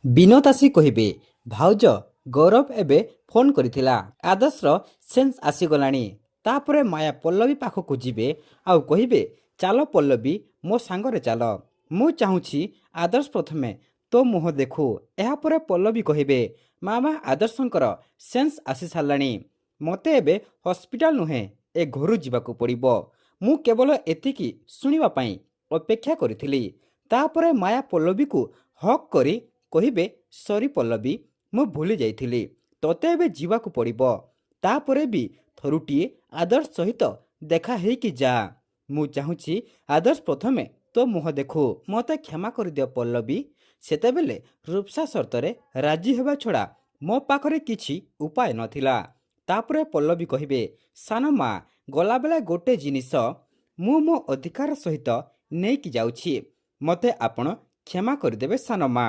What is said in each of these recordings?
ବିନୋଦ ଆସି କହିବେ, ଭାଉଜ ଗୌରବ ଏବେ ଫୋନ କରିଥିଲା। ଆଦର୍ଶର ସେନ୍ସ ଆସିଗଲାଣି। ତାପରେ ମାୟା ପଲ୍ଲବୀ ପାଖକୁ ଯିବେ ଆଉ କହିବେ, ଚାଲ ପଲ୍ଲବୀ, ମୋ ସାଙ୍ଗରେ ଚାଲ। ମୁଁ ଚାହୁଁଛି ଆଦର୍ଶ ପ୍ରଥମେ ତୋ ମୁହଁ ଦେଖୁ। ଏହାପରେ ପଲ୍ଲବୀ କହିବେ, ମାମା ଆଦର୍ଶଙ୍କର ସେନ୍ସ ଆସି ସାରିଲାଣି। ମୋତେ ଏବେ ହସ୍ପିଟାଲ ନୁହେଁ, ଏ ଘରୁ ଯିବାକୁ ପଡ଼ିବ। ମୁଁ କେବଳ ଏତିକି ଶୁଣିବା ପାଇଁ ଅପେକ୍ଷା କରିଥିଲି। ତାପରେ ମାୟା ପଲ୍ଲବୀକୁ ହକ୍ କରି କହିବେ, ସରି ପଲ୍ଲବୀ, ମୁଁ ଭୁଲି ଯାଇଥିଲି। ତୋତେ ଏବେ ଯିବାକୁ ପଡ଼ିବ। ତାପରେ ବି ଥରୁଟିଏ ଆଦର୍ଶ ସହିତ ଦେଖା ହେଇକି ଯା। ମୁଁ ଚାହୁଁଛି ଆଦର୍ଶ ପ୍ରଥମେ ତୋ ମୁହଁ ଦେଖୁ। ମୋତେ କ୍ଷମା କରିଦିଅ ପଲ୍ଲବୀ। ସେତେବେଳେ ରୂପସା ସର୍ତ୍ତରେ ରାଜି ହେବା ଛଡ଼ା ମୋ ପାଖରେ କିଛି ଉପାୟ ନଥିଲା। ତାପରେ ପଲ୍ଲବୀ କହିବେ, ସାନ ମା, ଗଲାବେଳେ ଗୋଟେ ଜିନିଷ ମୁଁ ମୋ ଅଧିକାର ସହିତ ନେଇକି ଯାଉଛି। ମୋତେ ଆପଣ କ୍ଷମା କରିଦେବେ ସାନ ମା।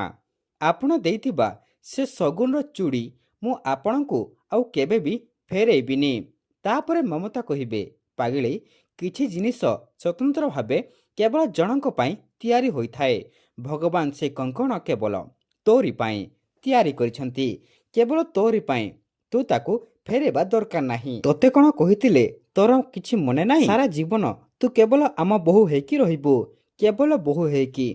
ଆପଣ ଦେଇଥିବା ସେ ଶଗୁନର ଚୁଡ଼ି ମୁଁ ଆପଣଙ୍କୁ ଆଉ କେବେ ବି ଫେରେଇବିନି। ତାପରେ ମମତା କହିବେ, ପାଗଳୀ, କିଛି ଜିନିଷ ସ୍ୱତନ୍ତ୍ର ଭାବେ କେବଳ ଜଣଙ୍କ ପାଇଁ ତିଆରି ହୋଇଥାଏ। ଭଗବାନ ସେ କଙ୍କଣ କେବଳ ତୋରି ପାଇଁ ତିଆରି କରିଛନ୍ତି, କେବଳ ତୋରି ପାଇଁ। ତୁ ତାକୁ ଫେରେଇବା ଦରକାର ନାହିଁ। ତୋତେ କ'ଣ କହିଥିଲେ ତୋର କିଛି ମନେ ନାହିଁ? ସାରା ଜୀବନ ତୁ କେବଳ ଆମ ବୋହୂ ହେଇକି ରହିବୁ, କେବଳ ବୋହୂ ହେଇକି।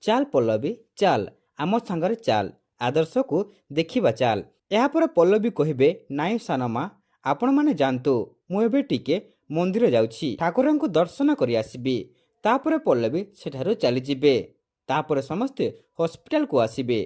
ଚାଲ ପଲ୍ଲବୀ, ଚାଲ ଆମ ସାଙ୍ଗରେ ଚାଲ, ଆଦର୍ଶକୁ ଦେଖିବା ଚାଲ। ଏହାପରେ ପଲ୍ଲବୀ କହିବେ, ନାଇଁ ସାନ ମା, ଆପଣମାନେ ଯାଆନ୍ତୁ। ମୁଁ ଏବେ ଟିକେ ମନ୍ଦିର ଯାଉଛି, ଠାକୁରଙ୍କୁ ଦର୍ଶନ କରି ଆସିବି। ତାପରେ ପଲ୍ଲବୀ ସେଠାରୁ ଚାଲିଯିବେ। ତାପରେ ସମସ୍ତେ ହସ୍ପିଟାଲକୁ ଆସିବେ।